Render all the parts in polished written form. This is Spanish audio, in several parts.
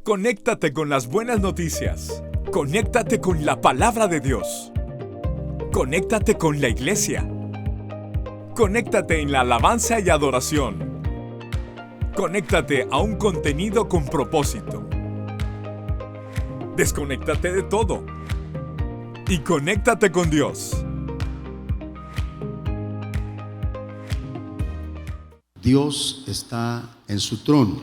Conéctate con las buenas noticias. Conéctate con la palabra de Dios. Conéctate con la iglesia. Conéctate en la alabanza y adoración. Conéctate a un contenido con propósito. Desconéctate de todo y conéctate con Dios. Dios está en su trono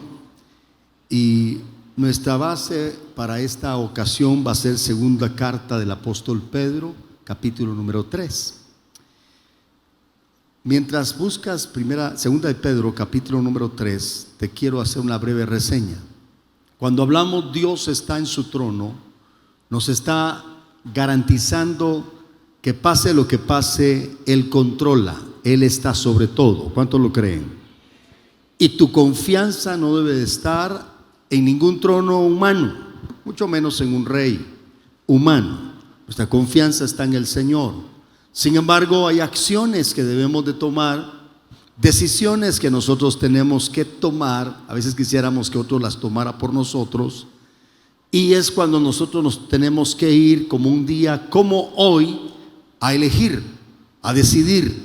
y nuestra base para esta ocasión va a ser segunda carta del apóstol Pedro, capítulo número 3. Mientras buscas segunda de Pedro, capítulo número 3, te quiero hacer una breve reseña. Cuando hablamos Dios está en su trono, nos está garantizando que pase lo que pase, Él controla, Él está sobre todo. ¿Cuántos lo creen? Y tu confianza no debe de estar en ningún trono humano, mucho menos en un rey humano. Nuestra confianza está en el Señor. Sin embargo, hay acciones que debemos de tomar, decisiones que nosotros tenemos que tomar. A veces quisiéramos que otro las tomara por nosotros, y es cuando nosotros nos tenemos que ir, como un día como hoy, a elegir, a decidir.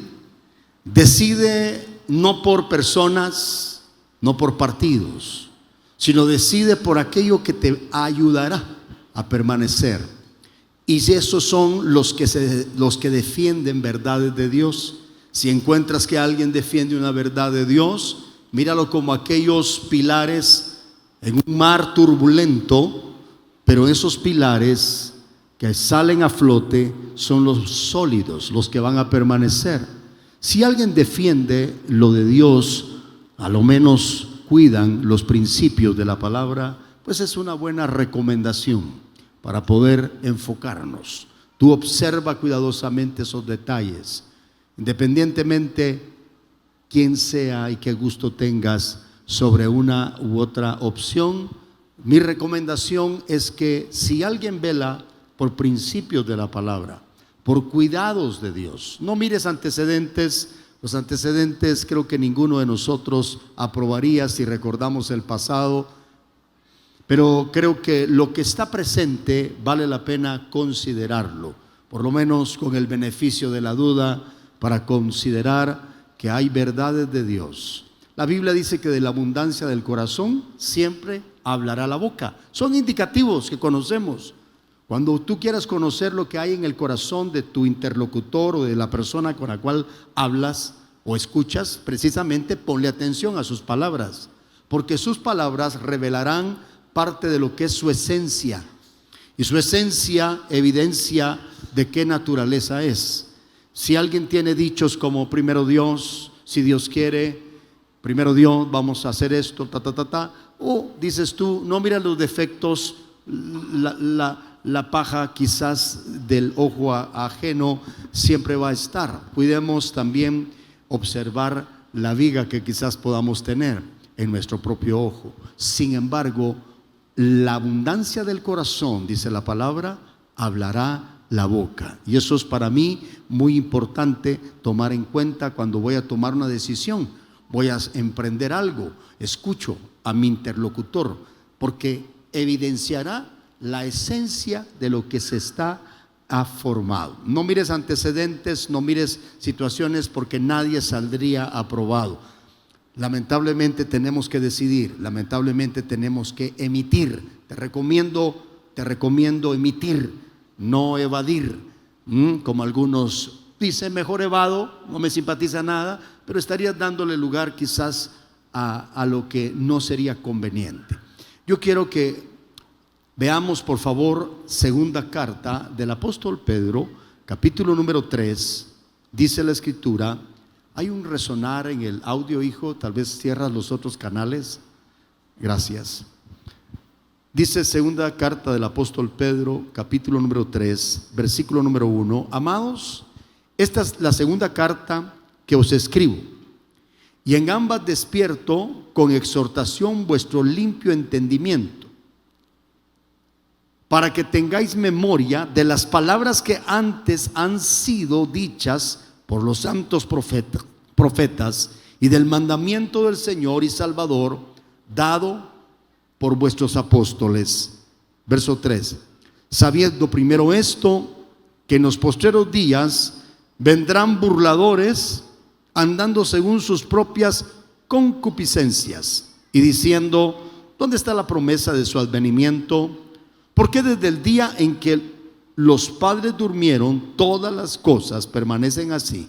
Decide no por personas, no por partidos, sino decide por aquello que te ayudará a permanecer. Y si esos son los que defienden verdades de Dios. Si encuentras que alguien defiende una verdad de Dios, míralo como aquellos pilares en un mar turbulento, pero esos pilares que salen a flote son los sólidos, los que van a permanecer. Si alguien defiende lo de Dios, a lo menos cuidan los principios de la palabra, pues es una buena recomendación para poder enfocarnos. Tú observa cuidadosamente esos detalles, independientemente quién sea y qué gusto tengas sobre una u otra opción. Mi recomendación es que si alguien vela por principios de la palabra, por cuidados de Dios, no mires antecedentes. Los antecedentes creo que ninguno de nosotros aprobaría si recordamos el pasado, pero creo que lo que está presente vale la pena considerarlo, por lo menos con el beneficio de la duda, para considerar que hay verdades de Dios. La Biblia dice que de la abundancia del corazón siempre hablará la boca. Son indicativos que conocemos. Cuando tú quieras conocer lo que hay en el corazón de tu interlocutor o de la persona con la cual hablas o escuchas, precisamente ponle atención a sus palabras, porque sus palabras revelarán parte de lo que es su esencia, y su esencia evidencia de qué naturaleza es. Si alguien tiene dichos como primero Dios, si Dios quiere, primero Dios, vamos a hacer esto, o dices tú, no, mira los defectos, la paja quizás del ojo ajeno siempre va a estar. Cuidemos también observar la viga que quizás podamos tener en nuestro propio ojo. Sin embargo, la abundancia del corazón, dice la palabra, hablará la boca. Y eso es para mí muy importante tomar en cuenta cuando voy a tomar una decisión, voy a emprender algo. Escucho a mi interlocutor, porque evidenciará la esencia de lo que se está formado. No mires antecedentes, no mires situaciones, porque nadie saldría aprobado. Lamentablemente tenemos que decidir, lamentablemente tenemos que emitir. Te recomiendo emitir, no evadir. Como algunos dicen, mejor evado, no me simpatiza nada, pero estarías dándole lugar quizás a lo que no sería conveniente. Yo quiero que veamos, por favor, segunda carta del apóstol Pedro, capítulo número 3. Dice la escritura, hay un resonar en el audio, hijo, tal vez cierras los otros canales. Gracias. Dice segunda carta del apóstol Pedro, capítulo número 3, versículo número 1. Amados, esta es la segunda carta que os escribo, y en ambas despierto con exhortación vuestro limpio entendimiento, para que tengáis memoria de las palabras que antes han sido dichas por los santos profetas y del mandamiento del Señor y Salvador, dado por vuestros apóstoles. Verso 3. Sabiendo primero esto, que en los postreros días vendrán burladores, andando según sus propias concupiscencias, y diciendo: ¿dónde está la promesa de su advenimiento? Porque desde el día en que los padres durmieron, todas las cosas permanecen así,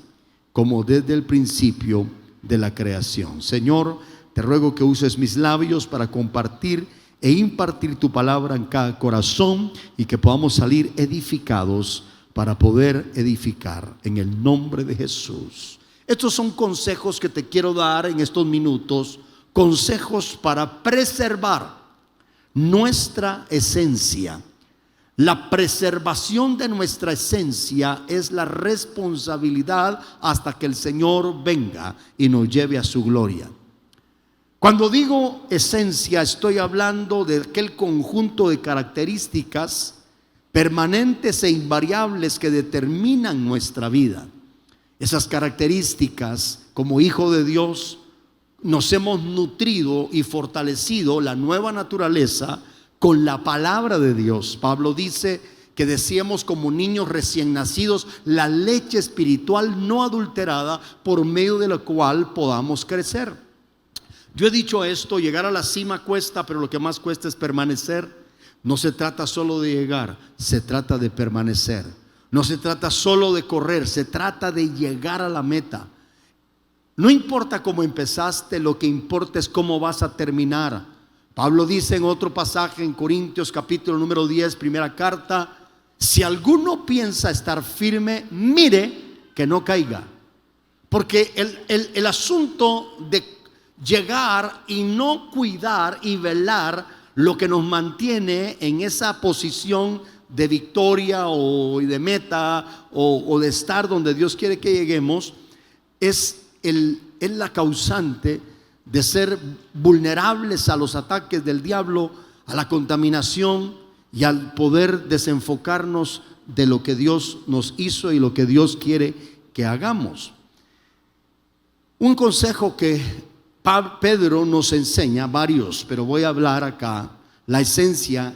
como desde el principio de la creación. Señor, te ruego que uses mis labios para compartir e impartir tu palabra en cada corazón, y que podamos salir edificados para poder edificar en el nombre de Jesús. Estos son consejos que te quiero dar en estos minutos, consejos para preservar nuestra esencia. La preservación de nuestra esencia es la responsabilidad hasta que el Señor venga y nos lleve a su gloria. Cuando digo esencia, estoy hablando de aquel conjunto de características permanentes e invariables que determinan nuestra vida. Esas características, como hijo de Dios, nos hemos nutrido y fortalecido la nueva naturaleza con la palabra de Dios. Pablo dice que decíamos como niños recién nacidos la leche espiritual no adulterada, por medio de la cual podamos crecer. Yo he dicho esto: llegar a la cima cuesta, pero lo que más cuesta es permanecer. No se trata solo de llegar, se trata de permanecer. No se trata solo de correr, se trata de llegar a la meta. No importa cómo empezaste, lo que importa es cómo vas a terminar. Pablo dice en otro pasaje en Corintios capítulo número 10, primera carta: si alguno piensa estar firme, mire que no caiga. Porque el asunto de llegar y no cuidar y velar lo que nos mantiene en esa posición de victoria o de meta o de estar donde Dios quiere que lleguemos, es la causante de ser vulnerables a los ataques del diablo, a la contaminación y al poder desenfocarnos de lo que Dios nos hizo y lo que Dios quiere que hagamos. Un consejo que Pedro nos enseña, varios, pero voy a hablar acá, la esencia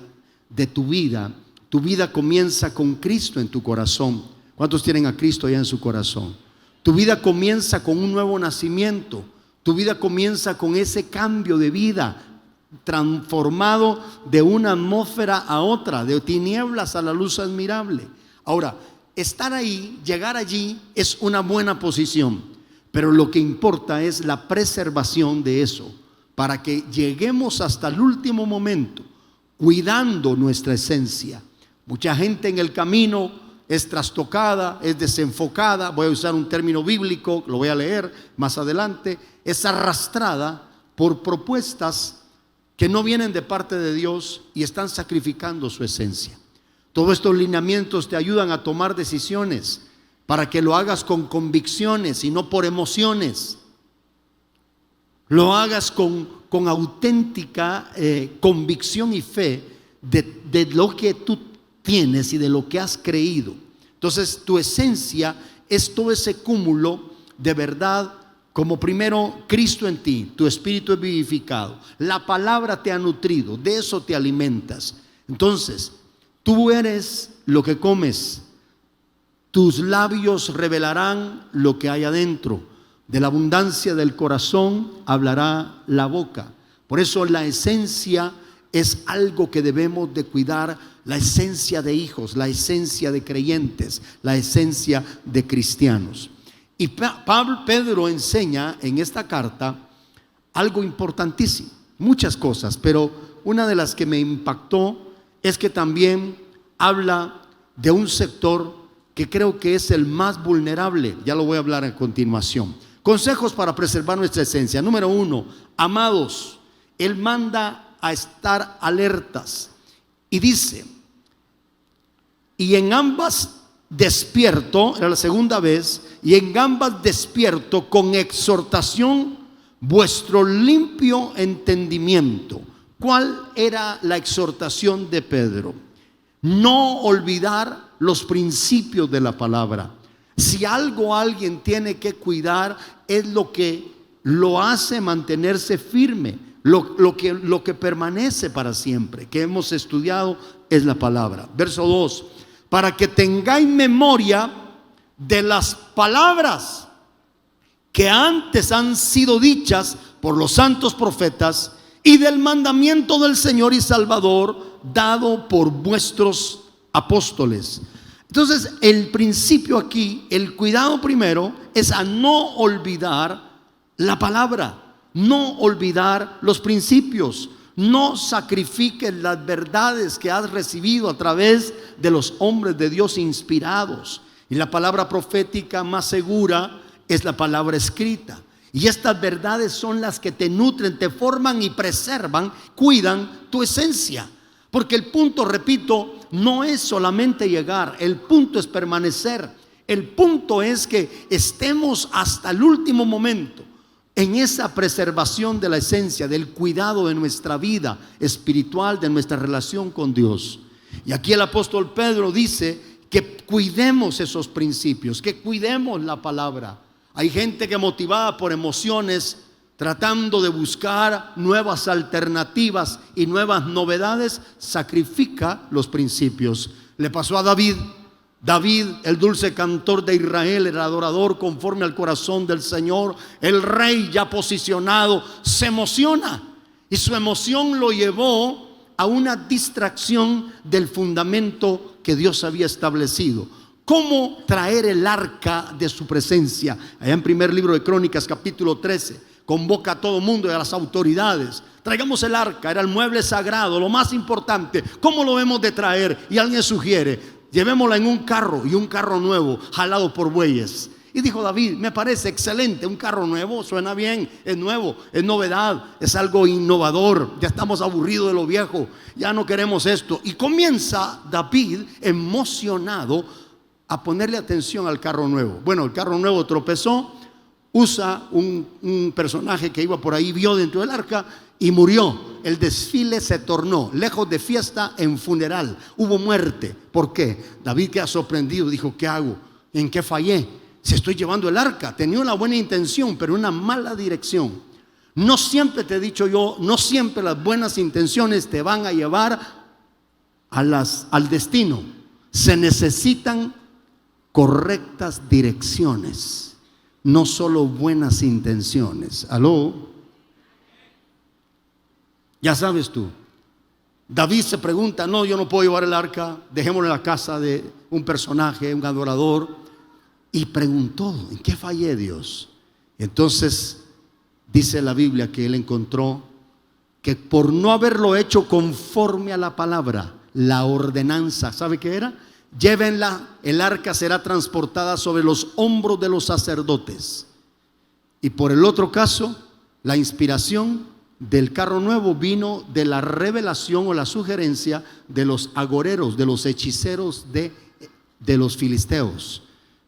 de tu vida. Tu vida comienza con Cristo en tu corazón. ¿Cuántos tienen a Cristo allá en su corazón? Tu vida comienza con un nuevo nacimiento. Tu vida comienza con ese cambio de vida, transformado de una atmósfera a otra, de tinieblas a la luz admirable. Ahora, estar ahí, llegar allí es una buena posición, pero lo que importa es la preservación de eso, para que lleguemos hasta el último momento, cuidando nuestra esencia. Mucha gente en el camino es trastocada, es desenfocada. Voy a usar un término bíblico, lo voy a leer más adelante. Es arrastrada por propuestas que no vienen de parte de Dios y están sacrificando su esencia. Todos estos lineamientos te ayudan a tomar decisiones para que lo hagas con convicciones y no por emociones. Lo hagas con auténtica convicción y fe de lo que tú tienes y de lo que has creído. Entonces tu esencia es todo ese cúmulo de verdad, como primero Cristo en ti, tu espíritu es vivificado, la palabra te ha nutrido, de eso te alimentas. Entonces tú eres lo que comes. Tus labios revelarán lo que hay adentro. De la abundancia del corazón hablará la boca. Por eso la esencia es algo que debemos de cuidar, la esencia de hijos, la esencia de creyentes, la esencia de cristianos. Y Pedro enseña en esta carta algo importantísimo, muchas cosas, pero una de las que me impactó es que también habla de un sector que creo que es el más vulnerable. Ya lo voy a hablar a continuación. Consejos para preservar nuestra esencia. Número 1, amados, Él manda a estar alertas y dice: y en ambas despierto, era la segunda vez, y en ambas despierto con exhortación vuestro limpio entendimiento. ¿Cuál era la exhortación de Pedro? No olvidar los principios de la palabra. Si algo alguien tiene que cuidar, es lo que lo hace mantenerse firme, Lo que permanece para siempre, que hemos estudiado, es la palabra. Verso 2: para que tengáis memoria de las palabras que antes han sido dichas por los santos profetas, y del mandamiento del Señor y Salvador dado por vuestros apóstoles. Entonces, el principio aquí, el cuidado primero, es a no olvidar la palabra, no olvidar los principios. No sacrifiques las verdades que has recibido a través de los hombres de Dios inspirados. Y la palabra profética más segura es la palabra escrita. Y estas verdades son las que te nutren, te forman y preservan, cuidan tu esencia. Porque el punto, repito, no es solamente llegar, el punto es permanecer. El punto es que estemos hasta el último momento en esa preservación de la esencia, del cuidado de nuestra vida espiritual, de nuestra relación con Dios. Y aquí el apóstol Pedro dice que cuidemos esos principios, que cuidemos la palabra. Hay gente que, motivada por emociones, tratando de buscar nuevas alternativas y nuevas novedades, sacrifica los principios. Le pasó a David. David, el dulce cantor de Israel, el adorador conforme al corazón del Señor, el rey ya posicionado, se emociona, y su emoción lo llevó a una distracción del fundamento que Dios había establecido. ¿Cómo traer el arca de su presencia? Allá en primer libro de Crónicas, capítulo 13, convoca a todo mundo y a las autoridades. Traigamos el arca, era el mueble sagrado, lo más importante. ¿Cómo lo hemos de traer? Y alguien sugiere: llevémosla en un carro, y un carro nuevo, jalado por bueyes. Y dijo David: me parece excelente, un carro nuevo, suena bien, es nuevo, es novedad, es algo innovador. Ya estamos aburridos de lo viejo, ya no queremos esto. Y comienza David, emocionado, a ponerle atención al carro nuevo. Bueno, el carro nuevo tropezó, Usa, un personaje que iba por ahí, vio dentro del arca y murió. El desfile se tornó, lejos de fiesta, en funeral. Hubo muerte. ¿Por qué? David queda sorprendido, dijo: ¿qué hago? ¿En qué fallé? Si estoy llevando el arca, tenía una buena intención, pero una mala dirección. No siempre, te he dicho yo, no siempre las buenas intenciones te van a llevar al destino. Se necesitan correctas direcciones, no solo buenas intenciones. ¿Aló? Ya sabes tú, David se pregunta: no, yo no puedo llevar el arca, dejémoslo en la casa de un personaje, un adorador. Y preguntó: ¿en qué fallé, Dios? Entonces dice la Biblia que él encontró que por no haberlo hecho conforme a la palabra, la ordenanza, ¿sabe qué era? Llévenla, el arca será transportada sobre los hombros de los sacerdotes. Y por el otro caso, la inspiración del carro nuevo vino de la revelación o la sugerencia de los agoreros, de los hechiceros de los filisteos,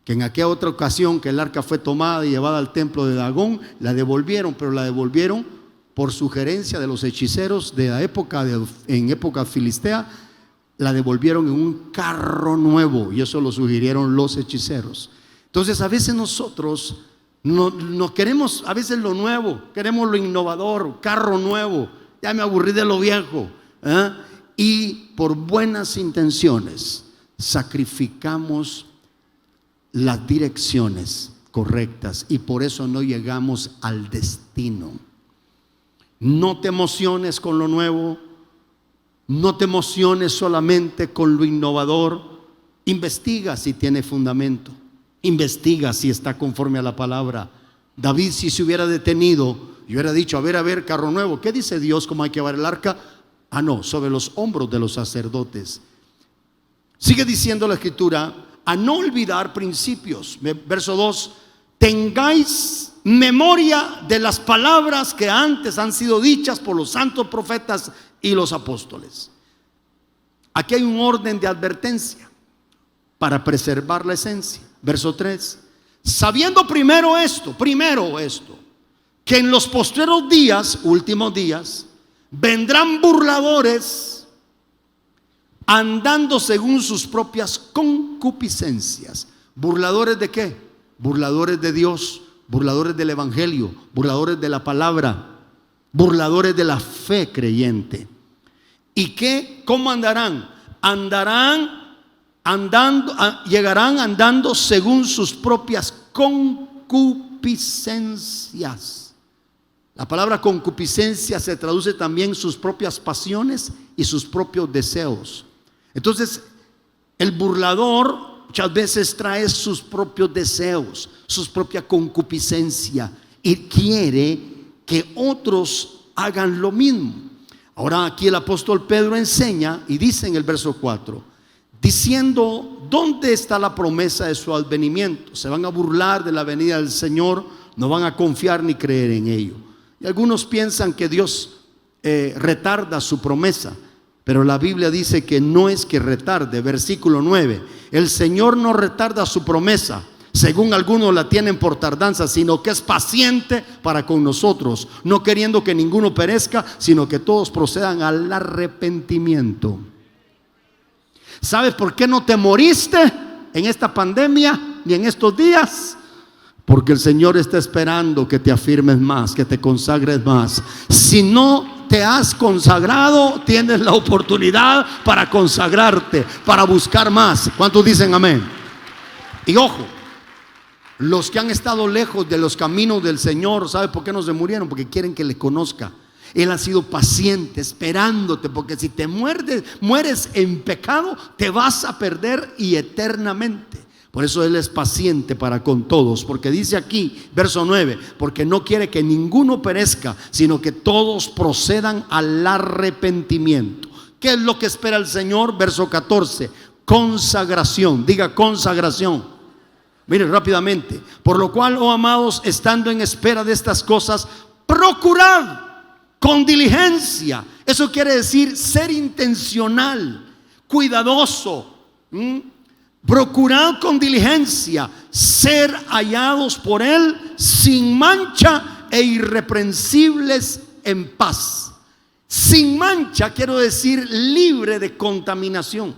que en aquella otra ocasión que el arca fue tomada y llevada al templo de Dagón, la devolvieron, pero la devolvieron por sugerencia de los hechiceros de la época, en época filistea. La devolvieron en un carro nuevo, y eso lo sugirieron los hechiceros. Entonces a veces nosotros no queremos, a veces lo nuevo, queremos lo innovador, carro nuevo, ya me aburrí de lo viejo, y por buenas intenciones sacrificamos las direcciones correctas, y por eso no llegamos al destino. No te emociones con lo nuevo. No te emociones solamente con lo innovador. Investiga si tiene fundamento. Investiga si está conforme a la palabra. David, si se hubiera detenido y hubiera dicho: a ver, carro nuevo, ¿qué dice Dios cómo hay que llevar el arca? Ah, no, sobre los hombros de los sacerdotes. Sigue diciendo la escritura: a no olvidar principios. Verso 2: tengáis memoria de las palabras que antes han sido dichas por los santos profetas y los apóstoles. Aquí hay un orden de advertencia para preservar la esencia. Verso 3: sabiendo primero esto, que en los postreros días, últimos días, vendrán burladores andando según sus propias concupiscencias. ¿Burladores de qué? Burladores de Dios, burladores del evangelio, burladores de la palabra, burladores de la fe creyente. ¿Y qué? ¿Cómo andarán? Llegarán andando según sus propias concupiscencias. La palabra concupiscencia se traduce también sus propias pasiones y sus propios deseos. Entonces, el burlador muchas veces trae sus propios deseos, su propia concupiscencia, y quiere que otros hagan lo mismo. Ahora aquí el apóstol Pedro enseña y dice en el verso 4, diciendo: ¿dónde está la promesa de su advenimiento? Se van a burlar de la venida del Señor, no van a confiar ni creer en ello. Y algunos piensan que Dios retarda su promesa, pero la Biblia dice que no es que retarde. Versículo 9: el Señor no retarda su promesa, según algunos la tienen por tardanza, sino que es paciente para con nosotros, no queriendo que ninguno perezca, sino que todos procedan al arrepentimiento. ¿Sabes por qué no te moriste en esta pandemia ni en estos días? Porque el Señor está esperando que te afirmes más, que te consagres más. Si no te has consagrado, tienes la oportunidad para consagrarte, para buscar más. ¿Cuántos dicen amén? Y ojo, los que han estado lejos de los caminos del Señor, ¿sabe por qué no se murieron? Porque quieren que le conozca. Él ha sido paciente, esperándote, porque si te mueres en pecado, te vas a perder y eternamente. Por eso Él es paciente para con todos, porque dice aquí, verso 9, porque no quiere que ninguno perezca, sino que todos procedan al arrepentimiento. ¿Qué es lo que espera el Señor? Verso 14, consagración. Diga consagración. Miren rápidamente: por lo cual, oh amados, estando en espera de estas cosas, procurad con diligencia. Eso quiere decir ser intencional, cuidadoso. Procurad con diligencia ser hallados por Él sin mancha e irreprensibles en paz. Sin mancha quiero decir libre de contaminación.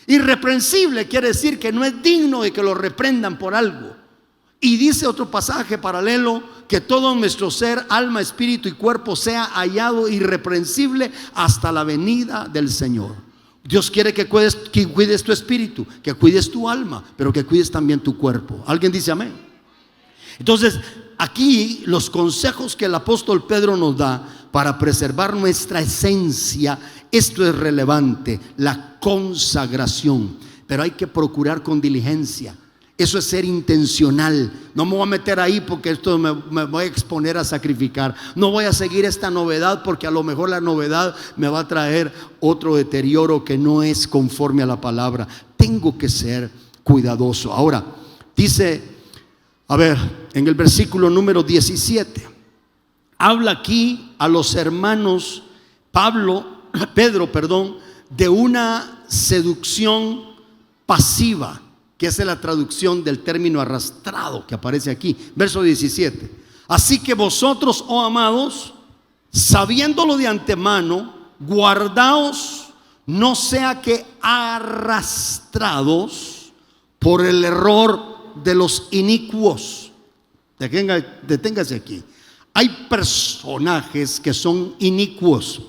Irreprensible quiere decir que no es digno de que lo reprendan por algo. Y dice otro pasaje paralelo, que todo nuestro ser, alma, espíritu y cuerpo sea hallado irreprensible hasta la venida del Señor. Dios quiere que cuides tu espíritu, que cuides tu alma, pero que cuides también tu cuerpo. ¿Alguien dice amén? Entonces, aquí los consejos que el apóstol Pedro nos da para preservar nuestra esencia, esto es relevante, la consagración. Pero hay que procurar con diligencia. Eso es ser intencional. No me voy a meter ahí porque esto me voy a exponer a sacrificar. No voy a seguir esta novedad porque a lo mejor la novedad me va a traer otro deterioro que no es conforme a la palabra. Tengo que ser cuidadoso. Ahora, dice, en el versículo número 17, habla aquí a los hermanos Pedro, de una seducción pasiva, que es la traducción del término arrastrado que aparece aquí. Verso 17: así que vosotros, oh amados, sabiéndolo de antemano, guardaos, no sea que arrastrados por el error de los inicuos. Deténgase aquí. Hay personajes que son inicuos.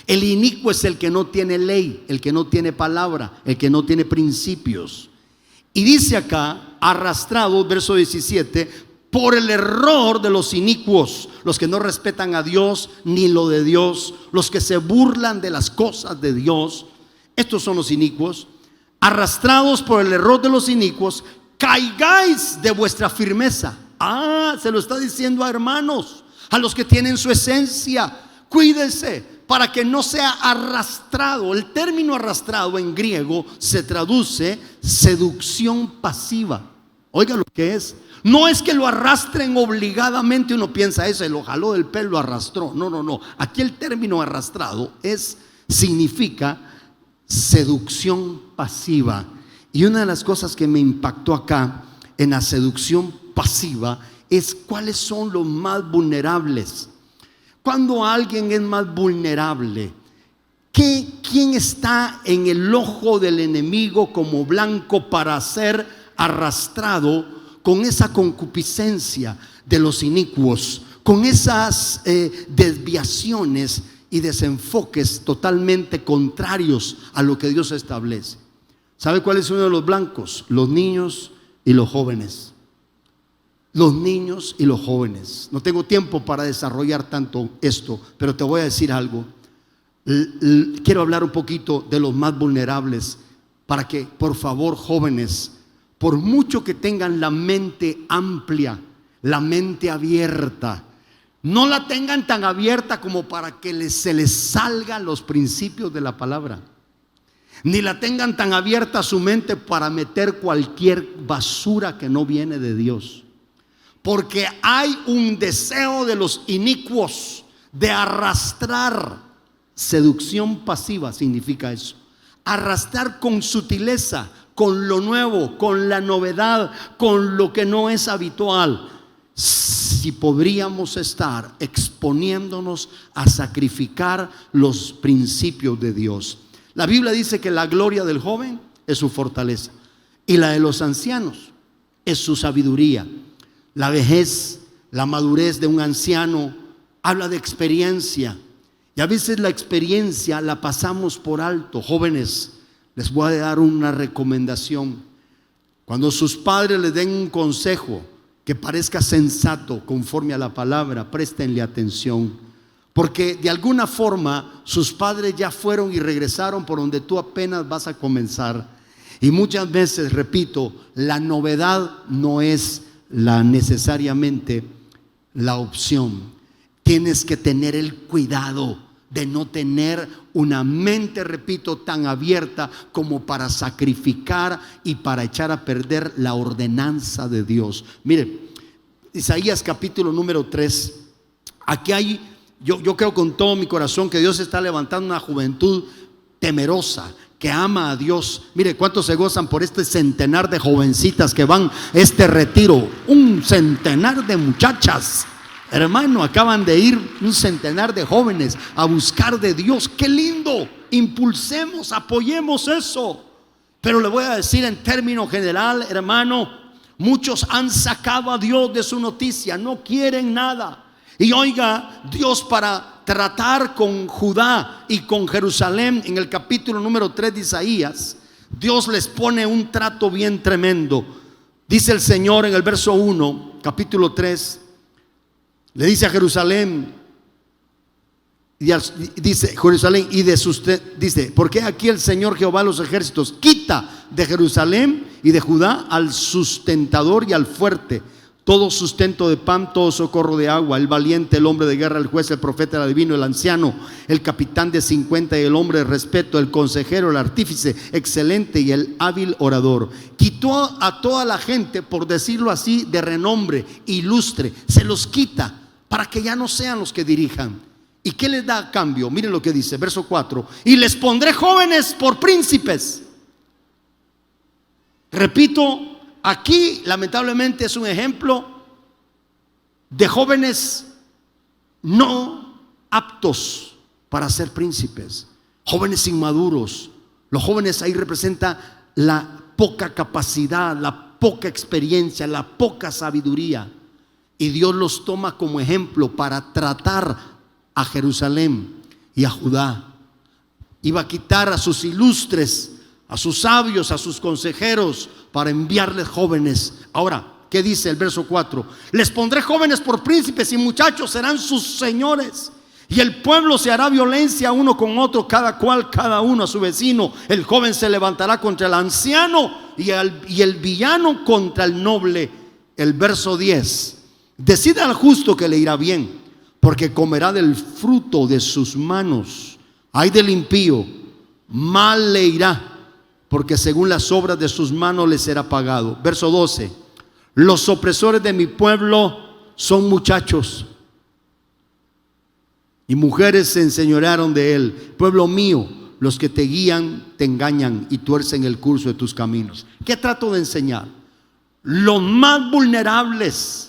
El inicuo es el que no tiene ley, el que no tiene palabra, el que no tiene principios. Y dice acá, arrastrado, verso 17, por el error de los inicuos, los que no respetan a Dios ni lo de Dios, los que se burlan de las cosas de Dios. Estos son los inicuos. Arrastrados por el error de los inicuos, caigáis de vuestra firmeza. Se lo está diciendo a hermanos, a los que tienen su esencia. Cuídense para que no sea arrastrado. El término arrastrado en griego se traduce seducción pasiva. Oiga lo que es. No es que lo arrastren obligadamente. Uno piensa eso, lo jaló del pelo, lo arrastró. No. Aquí el término arrastrado significa seducción pasiva. Y una de las cosas que me impactó acá en la seducción pasiva es cuáles son los más vulnerables. Cuando alguien es más vulnerable, ¿quién está en el ojo del enemigo como blanco para ser arrastrado con esa concupiscencia de los inicuos, con esas desviaciones y desenfoques totalmente contrarios a lo que Dios establece. ¿Sabe cuál es uno de los blancos? Los niños y los jóvenes. Los niños y los jóvenes. No tengo tiempo para desarrollar tanto esto, pero te voy a decir algo. Quiero hablar un poquito de los más vulnerables, para que, por favor, jóvenes, por mucho que tengan la mente amplia, la mente abierta, no la tengan tan abierta como para que se les salgan los principios de la palabra, ni la tengan tan abierta su mente para meter cualquier basura que no viene de Dios. Porque hay un deseo de los inicuos de arrastrar. Seducción pasiva significa eso. Arrastrar con sutileza, con lo nuevo, con la novedad, con lo que no es habitual. Si podríamos estar exponiéndonos a sacrificar los principios de Dios. La Biblia dice que la gloria del joven es su fortaleza y la de los ancianos es su sabiduría. La vejez, la madurez de un anciano habla de experiencia, y a veces la experiencia la pasamos por alto. Jóvenes, les voy a dar una recomendación. Cuando sus padres les den un consejo que parezca sensato conforme a la palabra, préstenle atención, porque de alguna forma sus padres ya fueron y regresaron por donde tú apenas vas a comenzar. Y muchas veces, repito, la novedad no es necesariamente la opción. Tienes que tener el cuidado de no tener una mente, repito, tan abierta como para sacrificar y para echar a perder la ordenanza de Dios. Mire, Isaías capítulo número 3. Aquí hay, yo creo con todo mi corazón que Dios está levantando una juventud temerosa, que ama a Dios. Mire, ¿cuántos se gozan por este centenar de jovencitas que van a este retiro? Un centenar de muchachas, hermano, acaban de ir un centenar de jóvenes a buscar de Dios. ¡Qué lindo! Impulsemos, apoyemos eso. Pero le voy a decir en término general, hermano, muchos han sacado a Dios de su noticia, no quieren nada. Y oiga, Dios, para tratar con Judá y con Jerusalén, en el capítulo número 3 de Isaías, Dios les pone un trato bien tremendo. Dice el Señor en el verso 1, capítulo 3, le dice a Jerusalén, dice Jerusalén y dice, porque aquí el Señor Jehová de los ejércitos quita de Jerusalén y de Judá al sustentador y al fuerte, todo sustento de pan, todo socorro de agua, el valiente, el hombre de guerra, el juez, el profeta, el adivino, el anciano, el capitán de 50 y el hombre de respeto, el consejero, el artífice excelente y el hábil orador. Quitó a toda la gente, por decirlo así, de renombre, ilustre, se los quita para que ya no sean los que dirijan. ¿Y qué les da a cambio? Miren lo que dice, verso 4: y les pondré jóvenes por príncipes. Repito, aquí lamentablemente es un ejemplo de jóvenes no aptos para ser príncipes, jóvenes inmaduros. Los jóvenes ahí representan la poca capacidad, la poca experiencia, la poca sabiduría. Y Dios los toma como ejemplo para tratar a Jerusalén y a Judá. Iba a quitar a sus ilustres, a sus sabios, a sus consejeros, para enviarles jóvenes. Ahora, ¿qué dice el verso 4? Les pondré jóvenes por príncipes y muchachos serán sus señores. Y el pueblo se hará violencia uno con otro, cada uno a su vecino. El joven se levantará contra el anciano y el villano contra el noble. El verso 10: decida al justo que le irá bien, porque comerá del fruto de sus manos. Ay del impío, mal le irá, porque según las obras de sus manos le será pagado. Verso 12: los opresores de mi pueblo son muchachos, y mujeres se enseñorearon de él. Pueblo mío, los que te guían te engañan y tuercen el curso de tus caminos. ¿Qué trato de enseñar? Los más vulnerables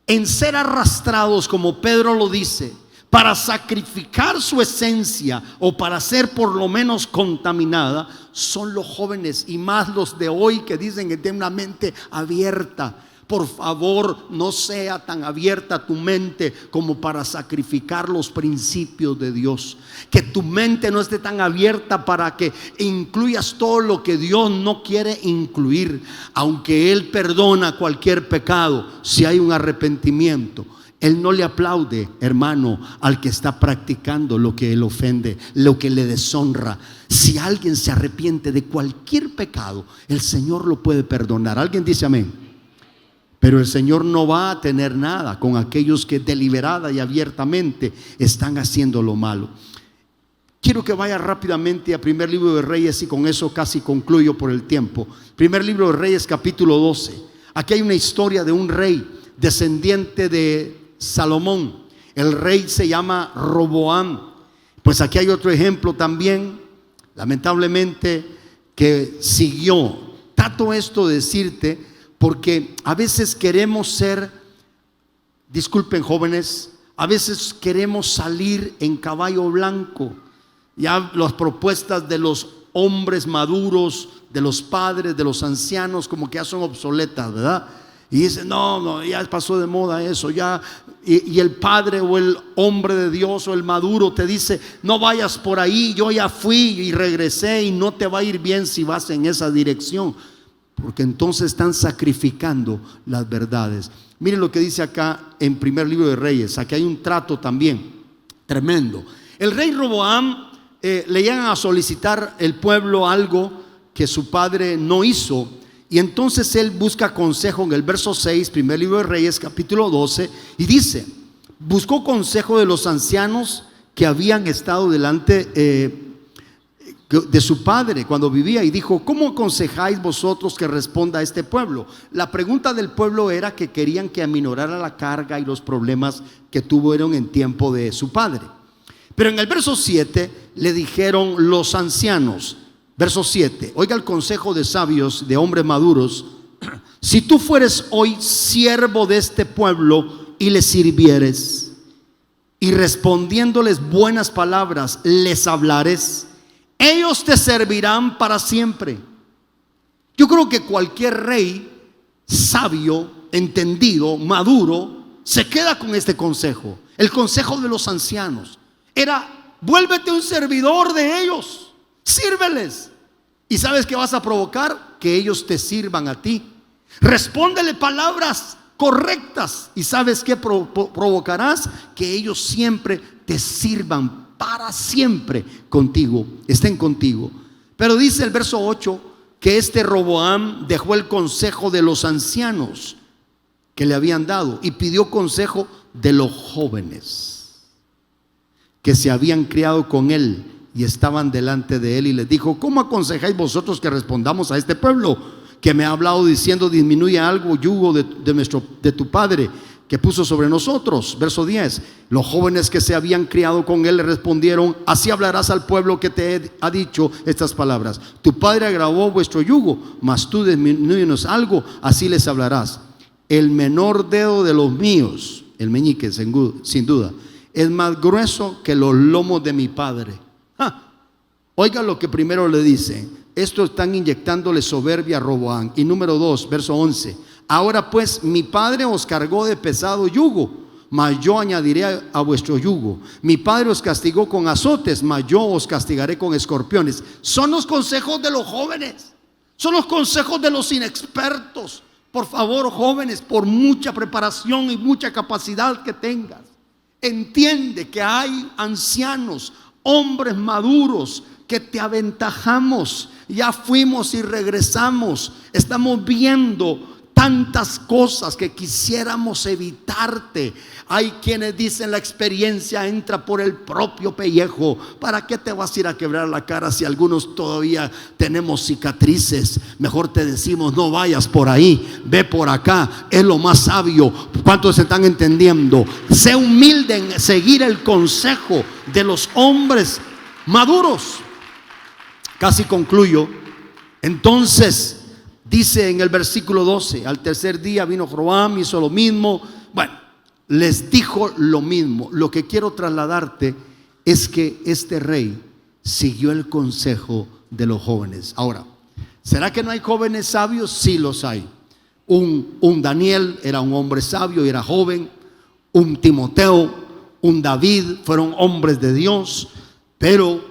en ser arrastrados, como Pedro lo dice, para sacrificar su esencia o para ser por lo menos contaminada, son los jóvenes, y más los de hoy que dicen que tienen una mente abierta. por favor, no sea tan abierta tu mente como para sacrificar los principios de Dios. Que tu mente no esté tan abierta para que incluyas todo lo que Dios no quiere incluir. Aunque Él perdona cualquier pecado, si hay un arrepentimiento, Él no le aplaude, hermano, al que está practicando lo que Él ofende, lo que le deshonra. Si alguien se arrepiente de cualquier pecado, el Señor lo puede perdonar. ¿Alguien dice amén? Pero el Señor no va a tener nada con aquellos que deliberada y abiertamente están haciendo lo malo. Quiero que vaya rápidamente a Primer Libro de Reyes, y con eso casi concluyo por el tiempo. Primer Libro de Reyes, capítulo 12. Aquí hay una historia de un rey descendiente de Salomón. El rey se llama Roboam. Pues aquí hay otro ejemplo también, lamentablemente, que siguió. Trato esto de decirte porque a veces queremos ser, disculpen jóvenes, a veces queremos salir en caballo blanco. Ya las propuestas de los hombres maduros, de los padres, de los ancianos, como que ya son obsoletas, ¿verdad? Y dicen, no, ya pasó de moda eso, ya. Y el padre o el hombre de Dios o el maduro te dice, no vayas por ahí, yo ya fui y regresé y no te va a ir bien si vas en esa dirección. Porque entonces están sacrificando las verdades. Miren lo que dice acá en Primer Libro de Reyes. Aquí hay un trato también tremendo. El rey Roboam le llegan a solicitar el pueblo algo que su padre no hizo. Y entonces él busca consejo en el verso 6, Primer Libro de Reyes, capítulo 12. Y dice, buscó consejo de los ancianos que habían estado delante de su padre cuando vivía, y dijo, ¿cómo aconsejáis vosotros que responda a este pueblo? La pregunta del pueblo era que querían que aminorara la carga y los problemas que tuvieron en tiempo de su padre. Pero en el verso 7 le dijeron los ancianos, verso 7, oiga el consejo de sabios, de hombres maduros: si tú fueres hoy siervo de este pueblo y les sirvieres, y respondiéndoles buenas palabras les hablares, ellos te servirán para siempre. Yo creo que cualquier rey sabio, entendido, maduro, se queda con este consejo. El consejo de los ancianos era: vuélvete un servidor de ellos, sírveles. ¿Y sabes qué vas a provocar? Que ellos te sirvan a ti. Respóndele palabras correctas. ¿Y sabes qué provocarás? Que ellos siempre te sirvan para siempre contigo, estén contigo. Pero dice el verso 8 que este Roboam dejó el consejo de los ancianos que le habían dado y pidió consejo de los jóvenes que se habían criado con él y estaban delante de él, y les dijo, ¿cómo aconsejáis vosotros que respondamos a este pueblo que me ha hablado diciendo, disminuye algo yugo de tu padre que puso sobre nosotros? Verso 10, los jóvenes que se habían criado con él le respondieron, así hablarás al pueblo que te ha dicho estas palabras. Tu padre agravó vuestro yugo, mas tú disminúyenos algo, así les hablarás. El menor dedo de los míos, el meñique sin duda, es más grueso que los lomos de mi padre. Oiga lo que primero le dice. Esto están inyectándole soberbia a Roboam. Y número 2, verso 11, ahora pues mi padre os cargó de pesado yugo, mas yo añadiré a vuestro yugo. Mi padre os castigó con azotes, mas yo os castigaré con escorpiones. Son los consejos de los jóvenes, son los consejos de los inexpertos. Por favor, jóvenes, por mucha preparación y mucha capacidad que tengas, entiende que hay ancianos, hombres maduros, que te aventajamos. Ya fuimos y regresamos. Estamos viendo tantas cosas que quisiéramos evitarte. Hay quienes dicen la experiencia entra por el propio pellejo. ¿Para qué te vas a ir a quebrar la cara si algunos todavía tenemos cicatrices? Mejor te decimos, no vayas por ahí, ve por acá, es lo más sabio. ¿Cuántos se están entendiendo? Sé humilde en seguir el consejo de los hombres maduros. Casi concluyo. Entonces dice en el versículo 12, al tercer día vino Roboam, hizo lo mismo. Bueno, les dijo lo mismo. Lo que quiero trasladarte es que este rey siguió el consejo de los jóvenes. Ahora, ¿será que no hay jóvenes sabios? Sí los hay. Un Daniel era un hombre sabio y era joven. Un Timoteo, un David, fueron hombres de Dios. Pero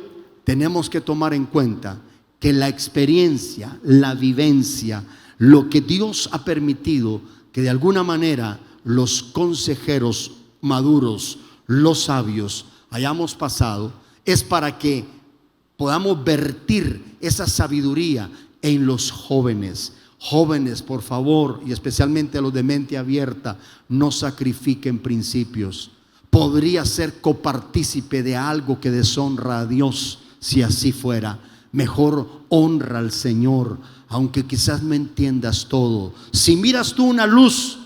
tenemos que tomar en cuenta que la experiencia, la vivencia, lo que Dios ha permitido que de alguna manera los consejeros maduros, los sabios, hayamos pasado, es para que podamos vertir esa sabiduría en los jóvenes. Jóvenes, por favor, y especialmente a los de mente abierta, no sacrifiquen principios. Podría ser copartícipe de algo que deshonra a Dios. Si así fuera, mejor honra al Señor, aunque quizás no entiendas todo. Si miras tú una luz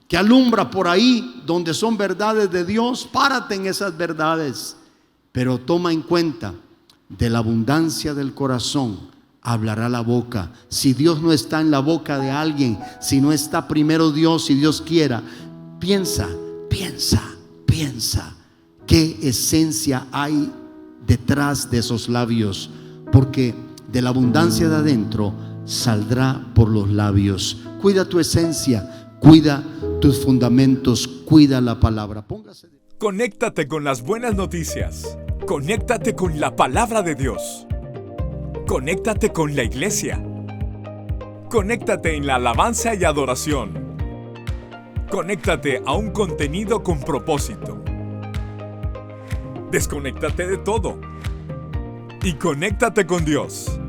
que alumbra por ahí donde son verdades de Dios, párate en esas verdades. Pero toma en cuenta, de la abundancia del corazón hablará la boca. Si Dios no está en la boca de alguien, si no está primero Dios, si Dios quiera, piensa, qué esencia hay detrás de esos labios, porque de la abundancia de adentro saldrá por los labios. Cuida tu esencia, cuida tus fundamentos, cuida la palabra. Póngase. Conéctate con las buenas noticias. Conéctate con la palabra de Dios. Conéctate con la iglesia. Conéctate en la alabanza y adoración. Conéctate a un contenido con propósito. Desconéctate de todo y conéctate con Dios.